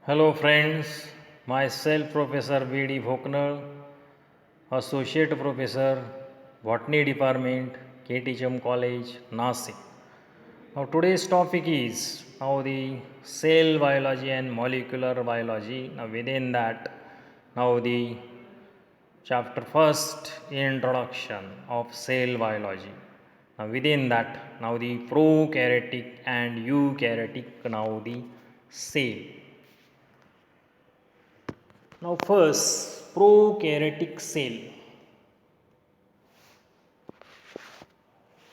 Hello friends, myself Professor B.D. Bhoknar, Associate Professor, Botany Department, KTHM College, Nasik. Now today's topic is now the cell biology and molecular biology. Now within that, now the chapter first introduction of cell biology. Now within that, now the prokaryotic and eukaryotic now the cell. Now first, prokaryotic cell.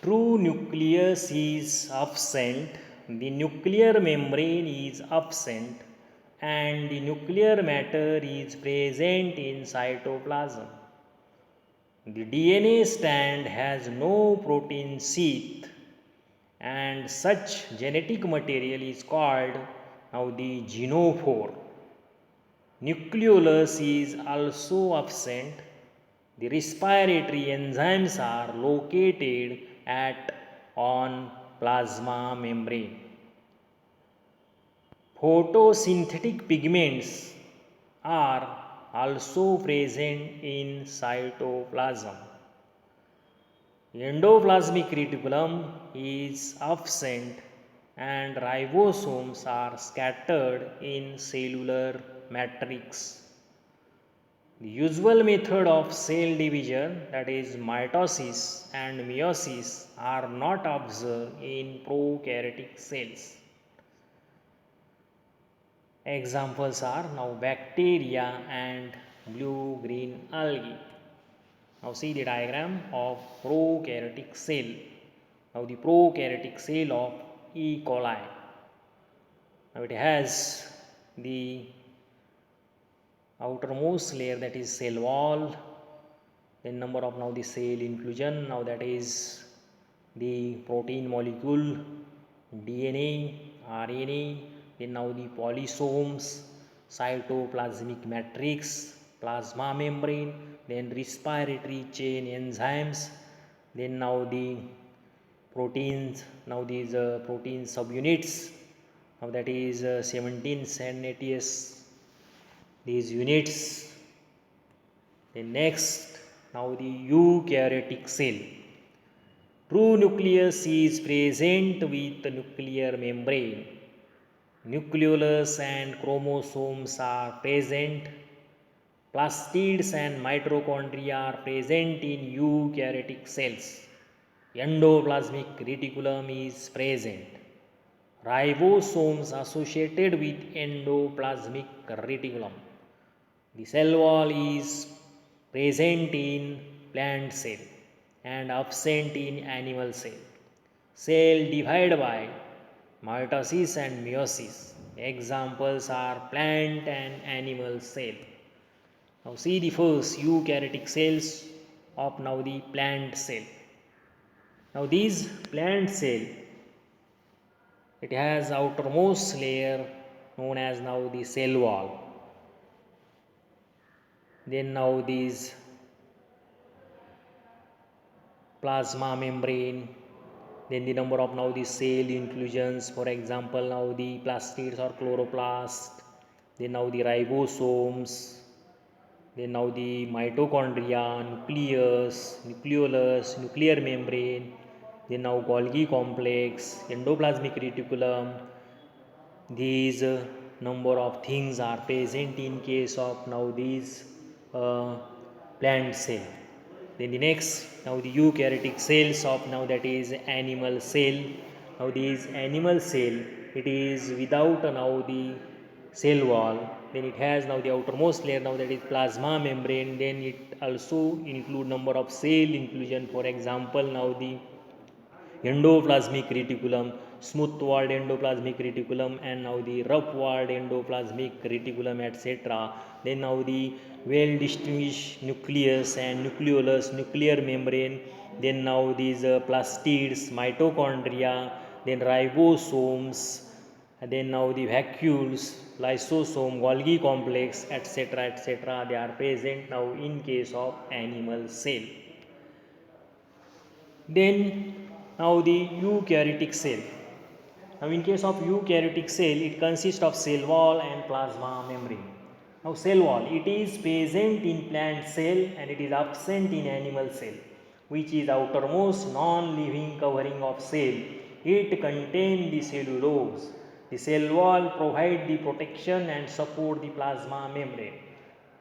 True nucleus is absent, the nuclear membrane is absent, and the nuclear matter is present in cytoplasm. The DNA strand has no protein sheath, and such genetic material is called now the genophore. Nucleolus is also absent. The respiratory enzymes are located at on plasma membrane. Photosynthetic pigments are also present in cytoplasm. Endoplasmic reticulum is absent and ribosomes are scattered in cellular matrix. The usual method of cell division, that is mitosis and meiosis, are not observed in prokaryotic cells. Examples are now bacteria and blue-green algae. Now see the diagram of prokaryotic cell. Now the prokaryotic cell of E. coli. Now it has the outermost layer, that is cell wall, then number of now the cell inclusion, now that is the protein molecule, DNA, RNA, then now the polysomes, cytoplasmic matrix, plasma membrane, then respiratory chain enzymes, then now the proteins, now these protein subunits, now that is 17 centius these units. Then next, now the eukaryotic cell. True nucleus is present with the nuclear membrane. Nucleolus and chromosomes are present. Plastids and mitochondria are present in eukaryotic cells. Endoplasmic reticulum is present. Ribosomes associated with endoplasmic reticulum. The cell wall is present in plant cell and absent in animal cell. Cell divide by mitosis and meiosis. Examples are plant and animal cell. Now see the first eukaryotic cells of now the plant cell. Now these plant cell, it has outermost layer known as now the cell wall. Then now these plasma membrane, then the number of now the cell inclusions, for example now the plastids or chloroplast, then now the ribosomes, then now the mitochondria, nucleus, nucleolus, nuclear membrane, then now Golgi complex, endoplasmic reticulum. These number of things are present in case of now these plant cell. Then the next, now the eukaryotic cells of now that is animal cell. Now these animal cell, it is without now the cell wall, then it has now the outermost layer now that is plasma membrane, then it also include number of cell inclusion, for example now the endoplasmic reticulum, smooth walled endoplasmic reticulum, and now the rough walled endoplasmic reticulum, etc. Then now the well distinguished nucleus and nucleolus, nuclear membrane, then now these plastids, mitochondria, then ribosomes, and then now the vacuoles, lysosome, Golgi complex, etc., etc. They are present now in case of animal cell. Then now the eukaryotic cell. Now in case of eukaryotic cell, it consists of cell wall and plasma membrane. Now cell wall, it is present in plant cell and it is absent in animal cell, which is outermost non-living covering of cell. It contains the cellulose. The cell wall provides the protection and support the plasma membrane.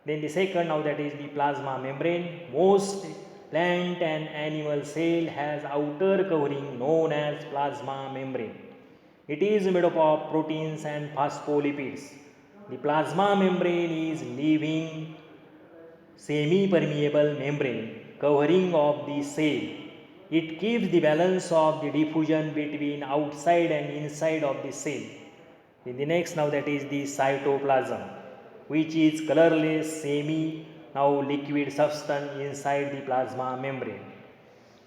Then the second, now that is the plasma membrane. Most plant and animal cell has outer covering known as plasma membrane. It is made up of proteins and phospholipids. The plasma membrane is living semi-permeable membrane covering of the cell. It keeps the balance of the diffusion between outside and inside of the cell. In the next, now that is the cytoplasm, which is colorless semi now liquid substance inside the plasma membrane.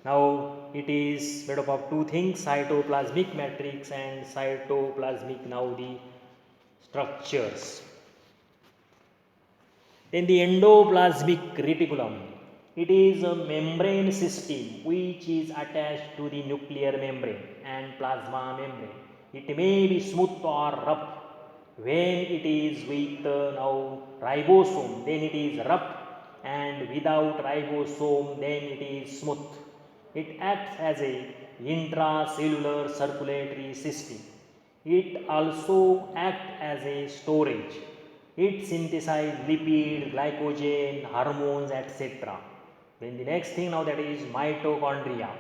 Now it is made up of two things, cytoplasmic matrix and cytoplasmic now the structures. Then the endoplasmic reticulum. It is a membrane system which is attached to the nuclear membrane and plasma membrane. It may be smooth or rough. When it is with now ribosome, then it is rough, and without ribosome, then it is smooth. It acts as a intracellular circulatory system. It also acts as a storage. It synthesizes lipid, glycogen, hormones, etc. Then the next thing now that is mitochondria.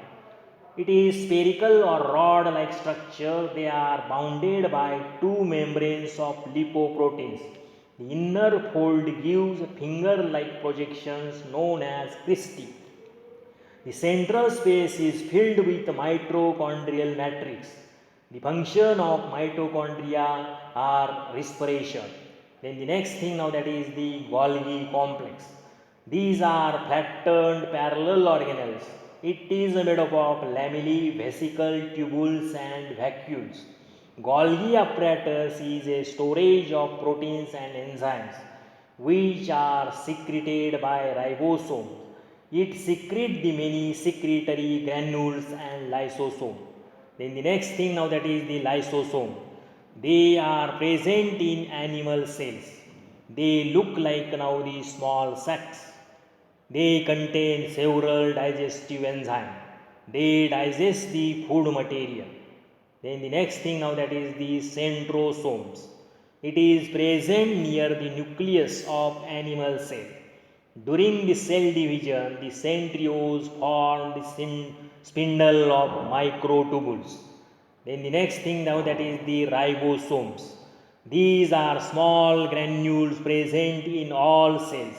It is spherical or rod-like structure. They are bounded by two membranes of lipoproteins. The inner fold gives finger-like projections known as cristae. The central space is filled with mitochondrial matrix. The function of mitochondria are respiration. Then the next thing now that is the Golgi complex. These are flattened parallel organelles. It is made up of lamellae, vesicle, tubules and vacuoles. Golgi apparatus is a storage of proteins and enzymes which are secreted by ribosome. It secretes the many secretory granules and lysosome. Then the next thing now that is the lysosome. They are present in animal cells. They look like now the small sacs. They contain several digestive enzymes. They digest the food material. Then the next thing now that is the centrosomes. It is present near the nucleus of animal cell. During the cell division, the centrioles form the spindle of microtubules. Then the next thing now that is the ribosomes. These are small granules present in all cells.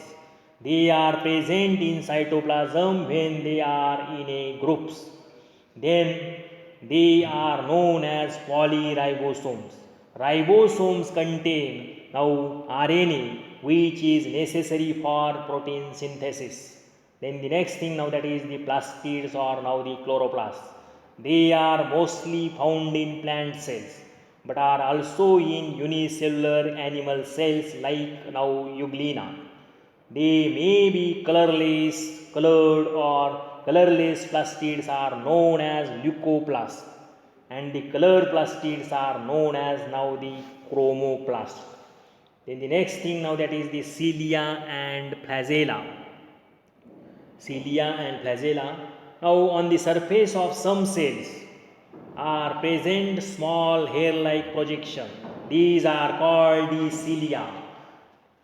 They are present in cytoplasm when they are in a groups. Then they are known as polyribosomes. Ribosomes contain now RNA which is necessary for protein synthesis. Then the next thing now that is the plastids or now the chloroplasts. They are mostly found in plant cells but are also in unicellular animal cells like now euglena. They may be colorless, colored or colorless plastids are known as leucoplasts and the colored plastids are known as now the chromoplasts. Then the next thing now that is the cilia and flagella. Cilia and flagella. Now on the surface of some cells are present small hair-like projection. These are called the cilia.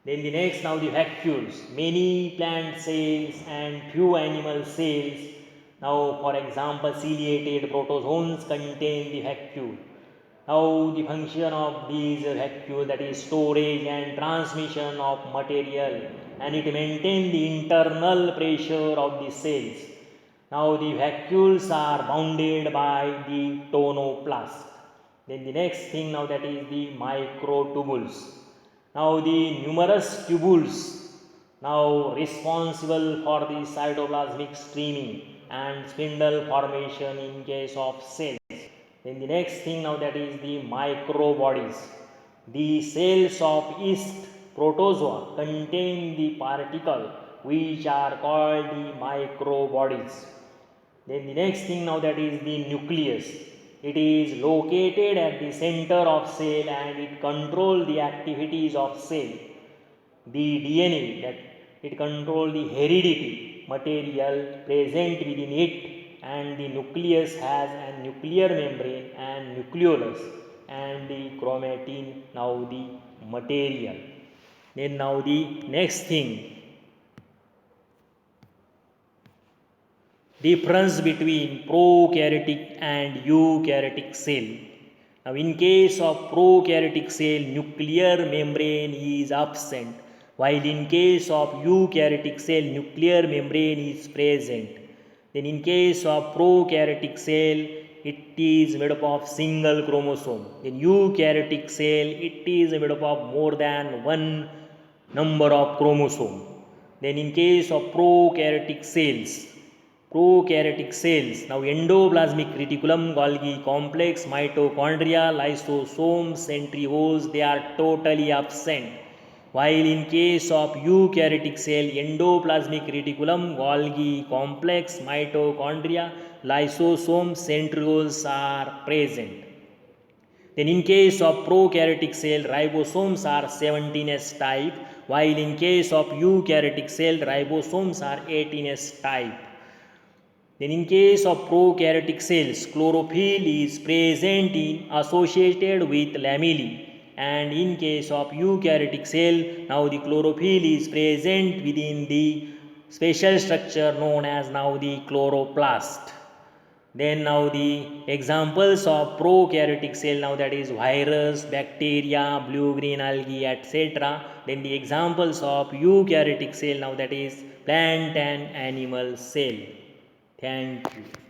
Then the next now the vacuoles. Many plant cells and few animal cells. Now for example ciliated protozoans contain the vacuole. Now the function of these vacuoles, that is storage and transmission of material, and it maintains the internal pressure of the cells. Now the vacuoles are bounded by the tonoplast. Then the next thing now that is the microtubules. Now the numerous tubules now responsible for the cytoplasmic streaming and spindle formation in case of cells. Then the next thing now that is the microbodies. The cells of yeast protozoa contain the particle which are called the microbodies. Then the next thing now that is the nucleus. It is located at the center of cell and it controls the activities of cell. The DNA, that it controls the heredity material present within it, and the nucleus has a nuclear membrane and nucleolus, and the chromatin, now the material. Then now the next thing, difference between prokaryotic and eukaryotic cell. Now in case of prokaryotic cell, nuclear membrane is absent, while in case of eukaryotic cell, nuclear membrane is present. Then in case of prokaryotic cell, it is made up of single chromosome. In eukaryotic cell, it is made up of more than one number of chromosome. Then in case of prokaryotic cells, now endoplasmic reticulum, Golgi complex, mitochondria, lysosomes, centrioles, they are totally absent. While in case of eukaryotic cell, endoplasmic reticulum, Golgi complex, mitochondria, lysosomes, centrioles are present. Then in case of prokaryotic cell, ribosomes are 17S type, while in case of eukaryotic cell, ribosomes are 18S type. Then in case of prokaryotic cells, chlorophyll is present in associated with lamellae, and in case of eukaryotic cell, now the chlorophyll is present within the special structure known as now the chloroplast. Then now the examples of prokaryotic cell, now that is virus, bacteria, blue-green algae, etc. Then the examples of eukaryotic cell, now that is plant and animal cell. Thank you.